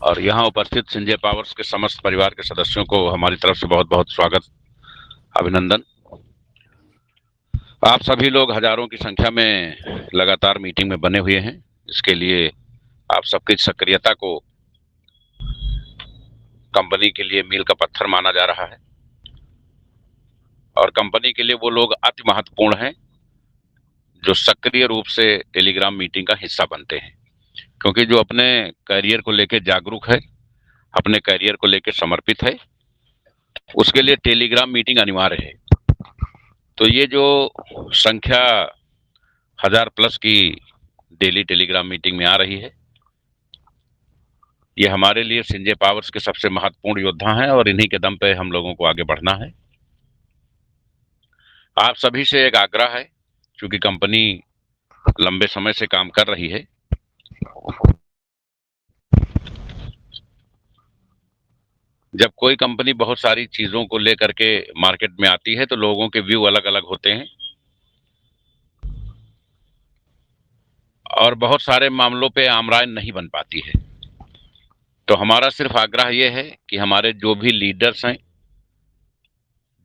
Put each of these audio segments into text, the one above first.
और यहाँ उपस्थित संजय पावर्स के समस्त परिवार के सदस्यों को हमारी तरफ से बहुत बहुत स्वागत, अभिनंदन। आप सभी लोग हजारों की संख्या में लगातार मीटिंग में बने हुए हैं। इसके लिए आप सबकी सक्रियता को कंपनी के लिए मील का पत्थर माना जा रहा है और कंपनी के लिए वो लोग अति महत्वपूर्ण हैं जो सक्रिय रूप से टेलीग्राम मीटिंग का हिस्सा बनते हैं, क्योंकि जो अपने करियर को लेकर जागरूक है, अपने करियर को लेकर समर्पित है, उसके लिए टेलीग्राम मीटिंग अनिवार्य है। तो ये जो संख्या 1000+ की डेली टेलीग्राम मीटिंग में आ रही है, ये हमारे लिए संजय पावर्स के सबसे महत्वपूर्ण योद्धा हैं और इन्हीं के दम पे हम लोगों को आगे बढ़ना है। आप सभी से एक आग्रह है, क्योंकि कंपनी लंबे समय से काम कर रही है, जब कोई कंपनी बहुत सारी चीजों को लेकर के मार्केट में आती है तो लोगों के व्यू अलग अलग होते हैं और बहुत सारे मामलों पे आमराय नहीं बन पाती है। तो हमारा सिर्फ आग्रह यह है कि हमारे जो भी लीडर्स हैं,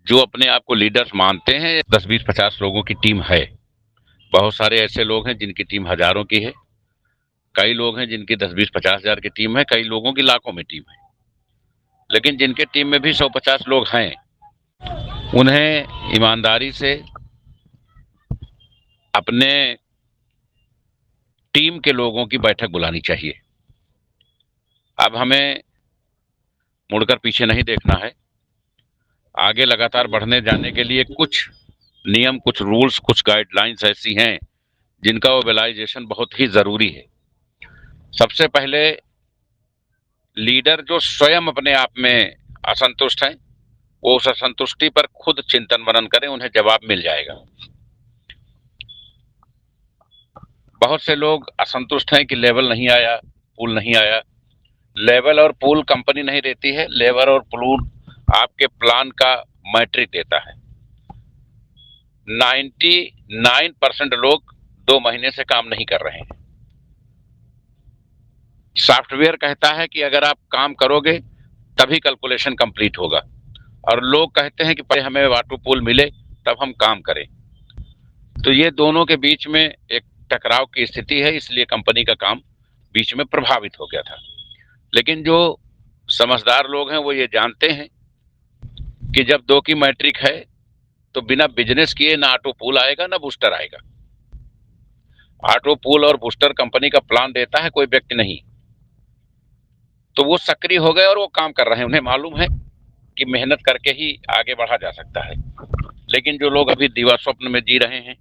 जो अपने आप को लीडर्स मानते हैं, 10-20-50 लोगों की टीम है। बहुत सारे ऐसे लोग हैं जिनकी टीम हजारों की है, कई लोग हैं जिनकी 10-20-50 हजार की टीम है, कई लोगों की लाखों में टीम है। लेकिन जिनके टीम में भी 100-50 लोग हैं, उन्हें ईमानदारी से अपने टीम के लोगों की बैठक बुलानी चाहिए। अब हमें मुड़कर पीछे नहीं देखना है। आगे लगातार बढ़ने जाने के लिए कुछ नियम, कुछ रूल्स, कुछ गाइडलाइंस ऐसी हैं जिनका मोबिलाइजेशन बहुत ही जरूरी है। सबसे पहले लीडर जो स्वयं अपने आप में असंतुष्ट हैं, वो उस असंतुष्टि पर खुद चिंतन मनन करें, उन्हें जवाब मिल जाएगा। बहुत से लोग असंतुष्ट हैं कि लेवल नहीं आया, पूल नहीं आया। लेवल और पूल कंपनी नहीं देती है, लेवल और पूल आपके प्लान का मैट्रिक देता है। 99% लोग 2 महीने से काम नहीं कर रहे हैं। सॉफ्टवेयर कहता है कि अगर आप काम करोगे तभी कैलकुलेशन कंप्लीट होगा, और लोग कहते हैं कि पहले हमें वाटू पूल मिले तब हम काम करें। तो ये दोनों के बीच में एक टकराव की स्थिति है, इसलिए कंपनी का काम बीच में प्रभावित हो गया था। लेकिन जो समझदार लोग हैं वो ये जानते हैं कि जब 2 की मैट्रिक है तो बिना बिजनेस किए ना ऑटो पूल आएगा ना बूस्टर आएगा। ऑटो पूल और बूस्टर कंपनी का प्लान देता है, कोई व्यक्ति नहीं। तो वो सक्रिय हो गए और वो काम कर रहे हैं, उन्हें मालूम है कि मेहनत करके ही आगे बढ़ा जा सकता है। लेकिन जो लोग अभी दीवा स्वप्न में जी रहे हैं,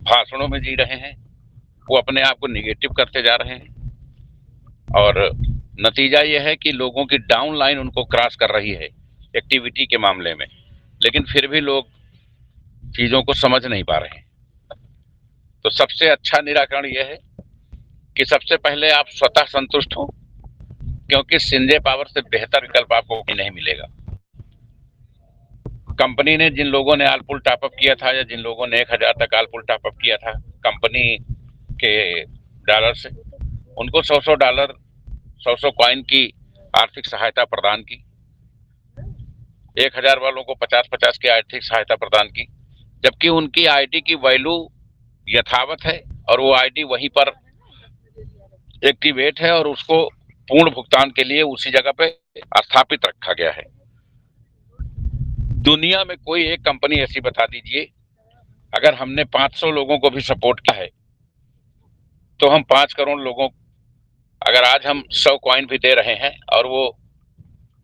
भाषणों में जी रहे हैं, वो अपने आप को निगेटिव करते जा रहे हैं और नतीजा ये है कि लोगों की डाउन लाइन उनको क्रॉस कर रही है एक्टिविटी के मामले में, लेकिन फिर भी लोग चीजों को समझ नहीं पा रहे हैं। तो सबसे अच्छा निराकरण यह है कि सबसे पहले आप स्वतः संतुष्ट हो, क्योंकि संजय पावर से बेहतर विकल्प आपको नहीं मिलेगा। कंपनी ने जिन लोगों ने आलपुल टॉपअप किया था या जिन लोगों ने 1000 तक आलपुल टॉपअप किया था कंपनी के डॉलर से, उनको $100 100 कॉइन की आर्थिक सहायता प्रदान की। 1000 वालों को 50-50 की आर्थिक सहायता प्रदान की, जबकि उनकी आईडी की वैल्यू यथावत है और वो आईडी वहीं पर एक्टिवेट है और उसको पूर्ण भुगतान के लिए उसी जगह पे स्थापित रखा गया है। दुनिया में कोई एक कंपनी ऐसी बता दीजिए, अगर हमने 500 लोगों को भी सपोर्ट किया है तो हम 5 करोड़ लोगों, अगर आज हम 100 कॉइन भी दे रहे हैं और वो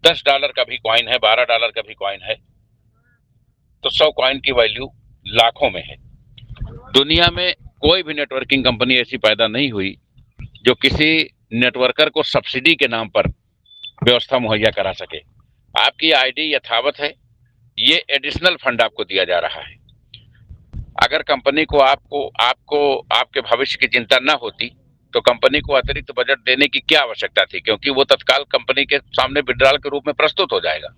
$10 का भी कॉइन है, $12 का भी कॉइन है, तो 100 कॉइन की वैल्यू लाखों में है। दुनिया में कोई भी नेटवर्किंग कंपनी ऐसी पैदा नहीं हुई जो किसी नेटवर्कर को सब्सिडी के नाम पर व्यवस्था मुहैया करा सके। आपकी आईडी यथावत है, ये एडिशनल फंड आपको दिया जा रहा है। अगर कंपनी को आपको आपके भविष्य की चिंता न होती तो कंपनी को अतिरिक्त बजट देने की क्या आवश्यकता थी, क्योंकि वो तत्काल कंपनी के सामने विड्रॉल के रूप में प्रस्तुत हो जाएगा।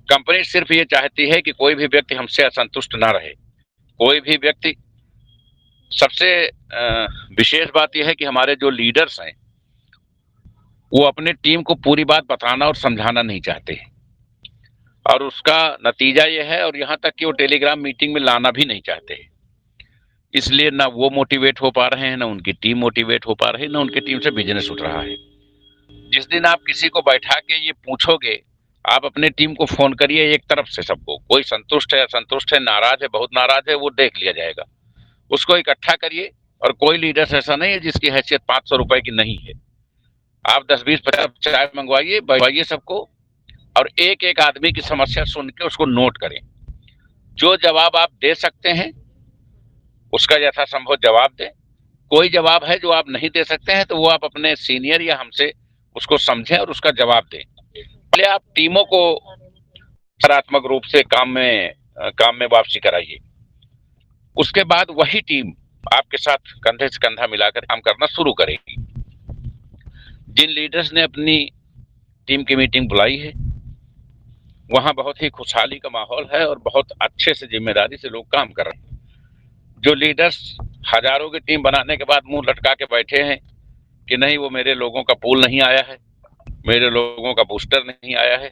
कंपनी सिर्फ ये चाहती है कि कोई भी व्यक्ति हमसे असंतुष्ट ना रहे, कोई भी व्यक्ति। सबसे विशेष बात यह है कि हमारे जो लीडर्स हैं वो अपने टीम को पूरी बात बताना और समझाना नहीं चाहते हैं, और उसका नतीजा ये है, और यहाँ तक कि वो टेलीग्राम मीटिंग में लाना भी नहीं चाहते हैं। इसलिए ना वो मोटिवेट हो पा रहे हैं, ना उनकी टीम मोटिवेट हो पा रही है, ना उनकी टीम से बिजनेस उठ रहा है। जिस दिन आप किसी को बैठा के ये पूछोगे, आप अपने टीम को फोन करिए एक तरफ से सबको, कोई संतुष्ट है, असंतुष्ट है, नाराज है, बहुत नाराज है, वो देख लिया जाएगा। उसको इकट्ठा करिए, और कोई लीडर ऐसा नहीं है जिसकी हैसियत 500 रुपए की नहीं है। आप 10, 20, 50 चाय मंगवाइए, बैठवाइए सबको, और एक एक आदमी की समस्या सुन के उसको नोट करें। जो जवाब आप दे सकते हैं उसका यथासंभव जवाब दें। कोई जवाब है जो आप नहीं दे सकते हैं तो वो आप अपने सीनियर या हमसे उसको समझें और उसका जवाब दें। पहले आप टीमों को सकारात्मक रूप से काम में वापसी कराइए। उसके बाद वही टीम आपके साथ कंधे से कंधा मिलाकर काम करना शुरू करेगी। जिन लीडर्स ने अपनी टीम की मीटिंग बुलाई है, वहां बहुत ही खुशहाली का माहौल है और बहुत अच्छे से जिम्मेदारी से लोग काम कर रहे हैं। जो लीडर्स हजारों की टीम बनाने के बाद मुंह लटका के बैठे हैं कि नहीं, वो मेरे लोगों का पूल नहीं आया है, मेरे लोगों का बूस्टर नहीं आया है,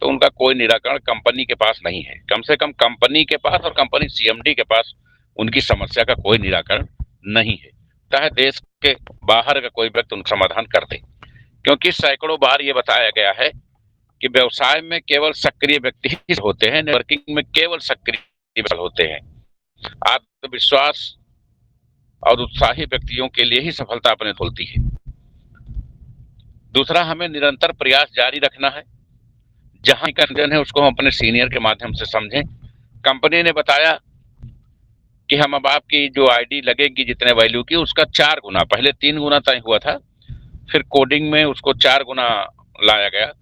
तो उनका कोई निराकरण कंपनी के पास नहीं है। कम से कम कंपनी के पास और कंपनी सीएमडी के पास उनकी समस्या का कोई निराकरण नहीं है, चाहे देश के बाहर का कोई व्यक्ति उनका समाधान कर दे। क्योंकि सैकड़ों बार ये बताया गया है कि व्यवसाय में केवल सक्रिय व्यक्ति ही होते हैं, नेटवर्किंग में केवल सक्रिय होते हैं। आत्मविश्वास और उत्साही व्यक्तियों के लिए ही सफलता अपने खुलती है। दूसरा, हमें निरंतर प्रयास जारी रखना है। जहां कंजन है उसको हम अपने सीनियर के माध्यम से समझें। कंपनी ने बताया कि हम अब आपकी जो आईडी लगेगी जितने वैल्यू की, उसका 4 गुना, पहले 3 गुना तय हुआ था, फिर कोडिंग में उसको 4 गुना लाया गया।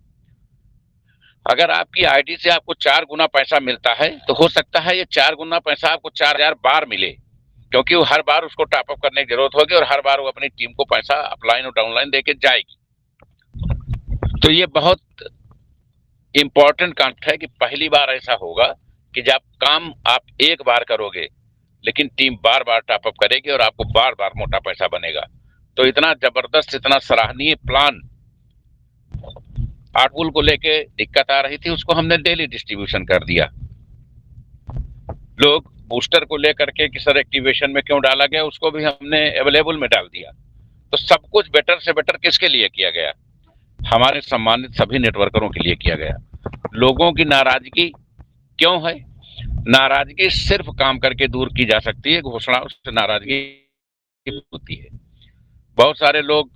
अगर आपकी आईडी से आपको 4 गुना पैसा मिलता है तो हो सकता है ये 4 गुना पैसा आपको 4000 बार मिले, क्योंकि वो हर बार उसको टॉप अप करने की जरूरत होगी और हर बार वो अपनी टीम को पैसा अपलाइन और डाउनलाइन देके जाएगी। तो ये बहुत इंपॉर्टेंट कॉन्सेप्ट है कि पहली बार ऐसा होगा कि जब काम आप एक बार करोगे लेकिन टीम बार बार टॉप अप करेगी और आपको बार बार मोटा पैसा बनेगा। तो इतना जबरदस्त, इतना सराहनीय प्लान आर्टपुल को लेके दिक्कत आ रही थी, उसको हमने डेली डिस्ट्रीब्यूशन कर दिया। लोग बूस्टर को लेकर के कि सर एक्टिवेशन में क्यों डाला गया, उसको भी हमने अवेलेबल में डाल दिया। तो सब कुछ बेटर से बेटर किसके लिए किया गया? हमारे सम्मानित सभी नेटवर्करों के लिए किया गया। लोगों की नाराजगी क्यों है? नाराजगी सिर्फ काम करके दूर की जा सकती है, घोषणाओं से नाराजगी होती है। बहुत सारे लोग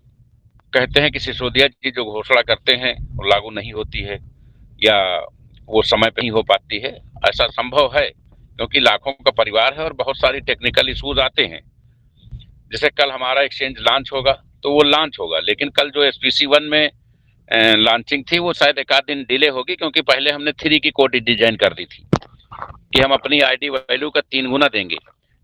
कहते हैं कि सिसोदिया जी जो घोषणा करते हैं वो लागू नहीं होती है या वो समय पे नहीं हो पाती है। ऐसा संभव है क्योंकि लाखों का परिवार है और बहुत सारी टेक्निकल इश्यूज आते हैं। जैसे कल हमारा एक्सचेंज लॉन्च होगा तो वो लॉन्च होगा, लेकिन कल जो SPC1 में लॉन्चिंग थी वो शायद एक आध दिन डिले होगी, क्योंकि पहले हमने 3 की कोड डिजाइन कर दी थी कि हम अपनी आईडी वैल्यू का 3 गुना देंगे,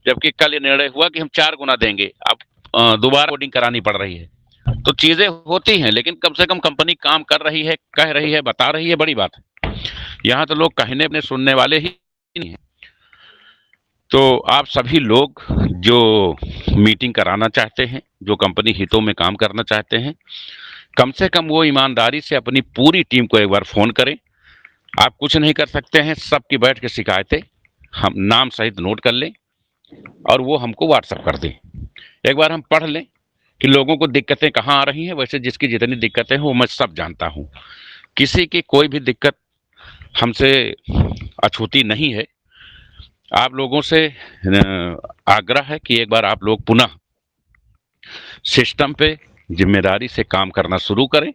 जबकि कल ये निर्णय हुआ कि हम 4 गुना देंगे। अब दोबारा कोडिंग करानी पड़ रही है। तो चीजें होती हैं, लेकिन कम से कम कंपनी काम कर रही है, कह रही है, बता रही है, बड़ी बात है। यहाँ तो लोग कहने अपने सुनने वाले ही नहीं है। तो आप सभी लोग जो मीटिंग कराना चाहते हैं, जो कंपनी हितों में काम करना चाहते हैं, कम से कम वो ईमानदारी से अपनी पूरी टीम को एक बार फोन करें। आप कुछ नहीं कर सकते हैं, सबकी बैठ के शिकायतें हम नाम सहित नोट कर लें और वो हमको व्हाट्सएप कर दें। एक बार हम पढ़ लें कि लोगों को दिक्कतें कहाँ आ रही हैं। वैसे जिसकी जितनी दिक्कतें हैं वो मैं सब जानता हूँ, किसी की कोई भी दिक्कत हमसे अछूती नहीं है। आप लोगों से आग्रह है कि एक बार आप लोग पुनः सिस्टम पे जिम्मेदारी से काम करना शुरू करें।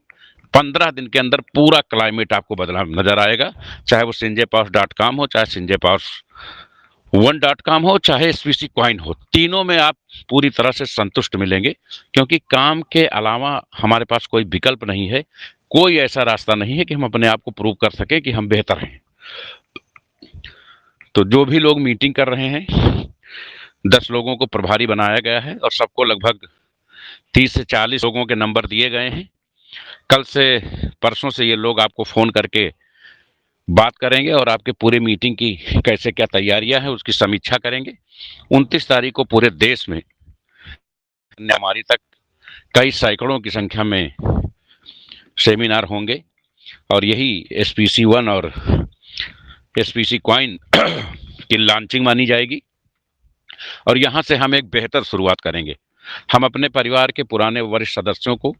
15 दिन के अंदर पूरा क्लाइमेट आपको बदला नजर आएगा, चाहे वो sinjaypaws.com हो, चाहे sinjaypaws1.com हो, चाहे SPC कॉइन हो। तीनों में आप पूरी तरह से संतुष्ट मिलेंगे, क्योंकि काम के अलावा हमारे पास कोई विकल्प नहीं है, कोई ऐसा रास्ता नहीं है कि हम अपने आप को प्रूव कर सकें कि हम बेहतर हैं। तो जो भी लोग मीटिंग कर रहे हैं, 10 लोगों को प्रभारी बनाया गया है और सबको लगभग 30 से 40 लोगों के नंबर दिए गए हैं। कल से परसों से ये लोग आपको फोन करके बात करेंगे और आपके पूरे मीटिंग की कैसे क्या तैयारियां हैं उसकी समीक्षा करेंगे। 29 तारीख को पूरे देश में हमारी तक कई सैकड़ों की संख्या में सेमिनार होंगे और यही SPC1 और SPC कॉइन की लॉन्चिंग मानी जाएगी और यहाँ से हम एक बेहतर शुरुआत करेंगे। हम अपने परिवार के पुराने वरिष्ठ सदस्यों को,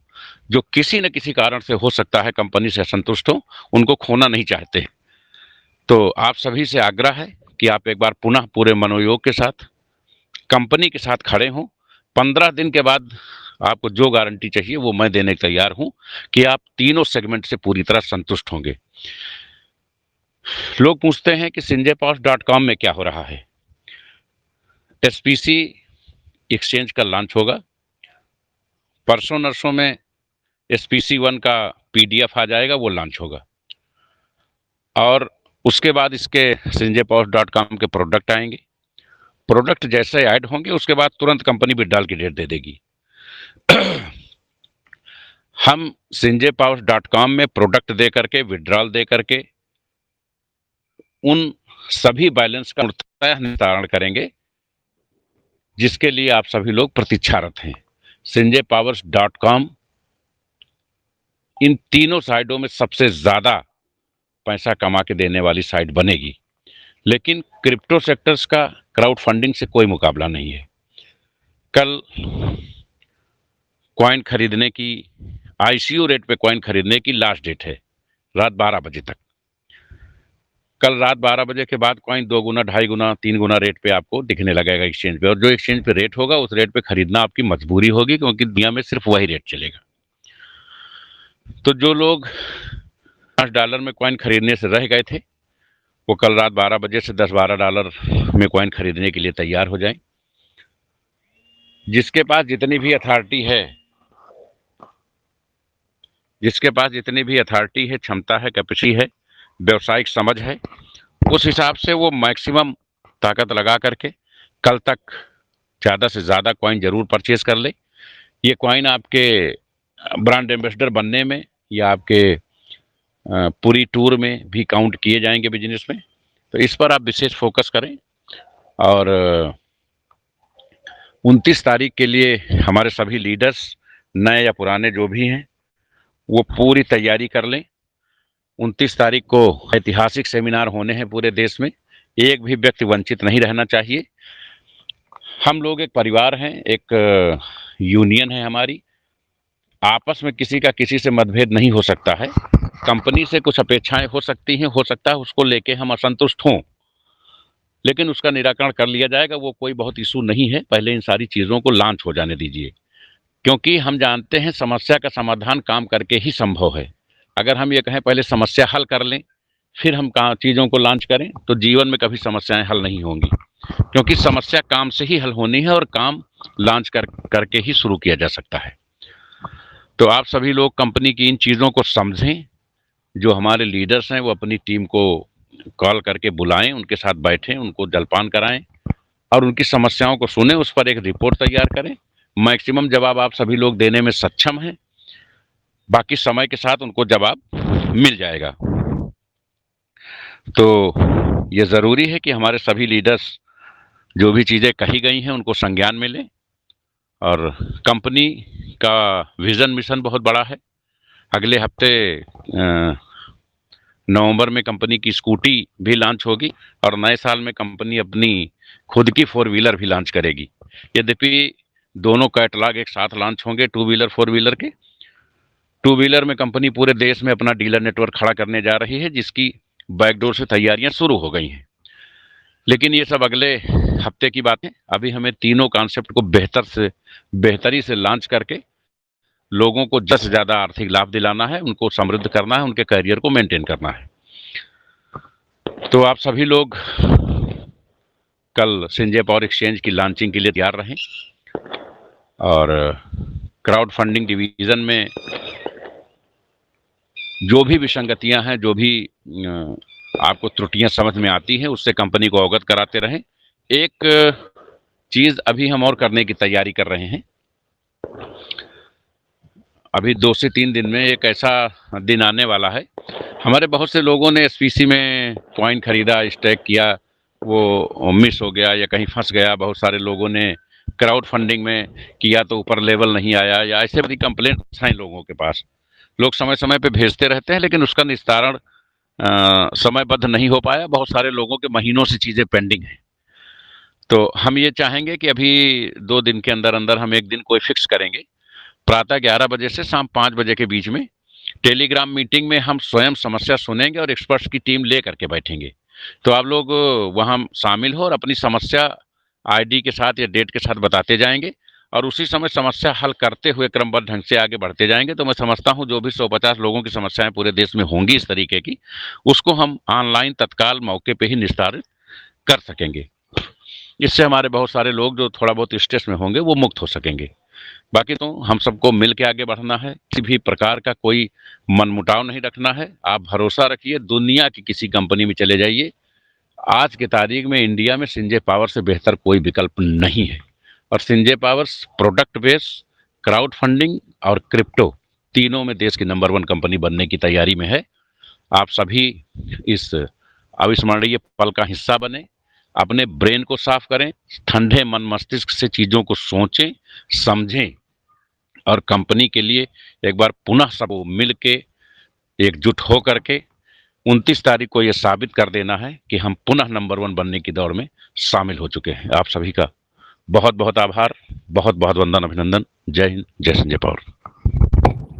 जो किसी न किसी कारण से हो सकता है कंपनी से असंतुष्ट हो, उनको खोना नहीं चाहते। तो आप सभी से आग्रह है कि आप एक बार पुनः पूरे मनोयोग के साथ कंपनी के साथ खड़े हों। 15 दिन के बाद आपको जो गारंटी चाहिए वो मैं देने को तैयार हूं कि आप तीनों सेगमेंट से पूरी तरह संतुष्ट होंगे। लोग पूछते हैं कि sinjaypower.com में क्या हो रहा है। SPC एक्सचेंज का लॉन्च होगा। परसों नरसों में SPC1 का PDF आ जाएगा, वो लॉन्च होगा और उसके बाद इसके sinjaypower.com के प्रोडक्ट आएंगे। प्रोडक्ट जैसे ऐड होंगे उसके बाद तुरंत कंपनी विड्रॉल की डेट दे देगी। हम sinjaypower.com में प्रोडक्ट दे करके, विड्रॉल दे करके उन सभी बैलेंस का निस्तारण करेंगे जिसके लिए आप सभी लोग प्रतीक्षारत हैं। sinjaypower.com इन तीनों साइडों में सबसे ज्यादा पैसा कमा के देने वाली साइट बनेगी, लेकिन क्रिप्टो सेक्टर्स का क्राउड फंडिंग से कोई मुकाबला नहीं है। कल कॉइन खरीदने की, ICO रेट पे कॉइन खरीदने की लास्ट डेट है, रात 12 बजे तक। कल रात 12 बजे के बाद कॉइन 2 गुना, 2.5 गुना, 3 गुना रेट पे आपको दिखने लगेगा एक्सचेंज पे, और जो एक्सचेंज पे रेट होगा उस रेट पे खरीदना आपकी मजबूरी होगी, क्योंकि दुनिया में सिर्फ वही रेट चलेगा। तो जो लोग $5 में कॉइन खरीदने से रह गए थे, वो कल रात 12 बजे से $10-12 में कॉइन खरीदने के लिए तैयार हो जाएं। जिसके पास जितनी भी अथॉरिटी है, क्षमता है, कैपेसिटी है, व्यवसायिक समझ है, उस हिसाब से वो मैक्सिमम ताकत लगा करके कल तक ज़्यादा से ज़्यादा कॉइन जरूर परचेज कर ले। ये कॉइन आपके ब्रांड एम्बेसडर बनने में या आपके पूरी टूर में भी काउंट किए जाएंगे बिजनेस में। तो इस पर आप विशेष फोकस करें और 29 तारीख के लिए हमारे सभी लीडर्स, नए या पुराने जो भी हैं, वो पूरी तैयारी कर लें। 29 तारीख को ऐतिहासिक सेमिनार होने हैं पूरे देश में, एक भी व्यक्ति वंचित नहीं रहना चाहिए। हम लोग एक परिवार हैं, एक यूनियन है हमारी, आपस में किसी का किसी से मतभेद नहीं हो सकता है। कंपनी से कुछ अपेक्षाएं हो सकती हैं, हो सकता है उसको लेके हम असंतुष्ट हों, लेकिन उसका निराकरण कर लिया जाएगा, वो कोई बहुत इशू नहीं है। पहले इन सारी चीज़ों को लॉन्च हो जाने दीजिए, क्योंकि हम जानते हैं समस्या का समाधान काम करके ही संभव है। अगर हम ये कहें पहले समस्या हल कर लें फिर हम चीज़ों को लॉन्च करें, तो जीवन में कभी समस्याएं हल नहीं होंगी, क्योंकि समस्या काम से ही हल होनी है और काम लॉन्च करके ही शुरू किया जा सकता है। तो आप सभी लोग कंपनी की इन चीज़ों को समझें। जो हमारे लीडर्स हैं वो अपनी टीम को कॉल करके बुलाएं, उनके साथ बैठें, उनको जलपान कराएं और उनकी समस्याओं को सुनें, उस पर एक रिपोर्ट तैयार करें। मैक्सिमम जवाब आप सभी लोग देने में सक्षम हैं, बाकी समय के साथ उनको जवाब मिल जाएगा। तो ये ज़रूरी है कि हमारे सभी लीडर्स जो भी चीज़ें कही गई हैं उनको संज्ञान में लें। और कंपनी का विज़न मिशन बहुत बड़ा है। अगले हफ्ते नवंबर में कंपनी की स्कूटी भी लॉन्च होगी और नए साल में कंपनी अपनी खुद की 4 व्हीलर भी लॉन्च करेगी। यद्यपि दोनों कैटलॉग एक साथ लॉन्च होंगे, 2 व्हीलर 4 व्हीलर के। 2 व्हीलर में कंपनी पूरे देश में अपना डीलर नेटवर्क खड़ा करने जा रही है, जिसकी बैकडोर से तैयारियां शुरू हो गई हैं। लेकिन ये सब अगले हफ्ते की बात है। अभी हमें तीनों कॉन्सेप्ट को बेहतरी से लॉन्च करके लोगों को ज़्यादा से ज़्यादा आर्थिक लाभ दिलाना है, उनको समृद्ध करना है, उनके करियर को मेंटेन करना है। तो आप सभी लोग कल संजय पावर एक्सचेंज की लॉन्चिंग के लिए तैयार रहें और क्राउड फंडिंग डिवीज़न में जो भी विसंगतियां हैं, जो भी आपको त्रुटियां समझ में आती हैं, उससे कंपनी को अवगत कराते रहें। एक चीज़ अभी हम और करने की तैयारी कर रहे हैं। अभी 2 से 3 दिन में एक ऐसा दिन आने वाला है, हमारे बहुत से लोगों ने SPC में कॉइन खरीदा, स्टेक किया, वो मिस हो गया या कहीं फंस गया। बहुत सारे लोगों ने क्राउड फंडिंग में किया तो ऊपर लेवल नहीं आया, या ऐसे बड़ी कंप्लेंट्स हैं लोगों के पास। लोग समय समय पे भेजते रहते हैं, लेकिन उसका निस्तारण समयबद्ध नहीं हो पाया। बहुत सारे लोगों के महीनों से चीजें पेंडिंग हैं। तो हम ये चाहेंगे कि अभी 2 दिन के अंदर अंदर हम एक दिन कोई फिक्स करेंगे, प्रातः 11 बजे से शाम 5 बजे के बीच में टेलीग्राम मीटिंग में हम स्वयं समस्या सुनेंगे और एक्सपर्ट्स की टीम ले करके बैठेंगे। तो आप लोग वहाँ शामिल हो और अपनी समस्या आईडी के साथ या डेट के साथ बताते जाएंगे और उसी समय समस्या हल करते हुए क्रमबद्ध ढंग से आगे बढ़ते जाएंगे। तो मैं समझता हूँ जो भी 150 लोगों की समस्याएं पूरे देश में होंगी इस तरीके की, उसको हम ऑनलाइन तत्काल मौके पे ही निस्तारित कर सकेंगे। इससे हमारे बहुत सारे लोग जो थोड़ा बहुत स्ट्रेस में होंगे वो मुक्त हो सकेंगे। बाकी तो हम सबको मिल के आगे बढ़ना है, किसी भी प्रकार का कोई मनमुटाव नहीं रखना है। आप भरोसा रखिए, दुनिया की किसी कंपनी में चले जाइए, आज की तारीख में इंडिया में संजय पावर से बेहतर कोई विकल्प नहीं है। और Sanjay powers product base, crowd funding और क्रिप्टो तीनों में देश की नंबर 1 कंपनी बनने की तैयारी में है। आप सभी इस अविस्मरणीय पल का हिस्सा बने, अपने ब्रेन को साफ करें, ठंडे मन मस्तिष्क से चीज़ों को सोचें, समझें और कंपनी के लिए एक बार पुनः सब मिल के एकजुट हो करके 29 तारीख को ये साबित कर देना है कि हम पुनः नंबर 1 बनने की दौड़ में शामिल हो चुके हैं। आप सभी का बहुत बहुत आभार, बहुत बहुत वंदन, अभिनंदन। जय हिंद, जय संजय पावर।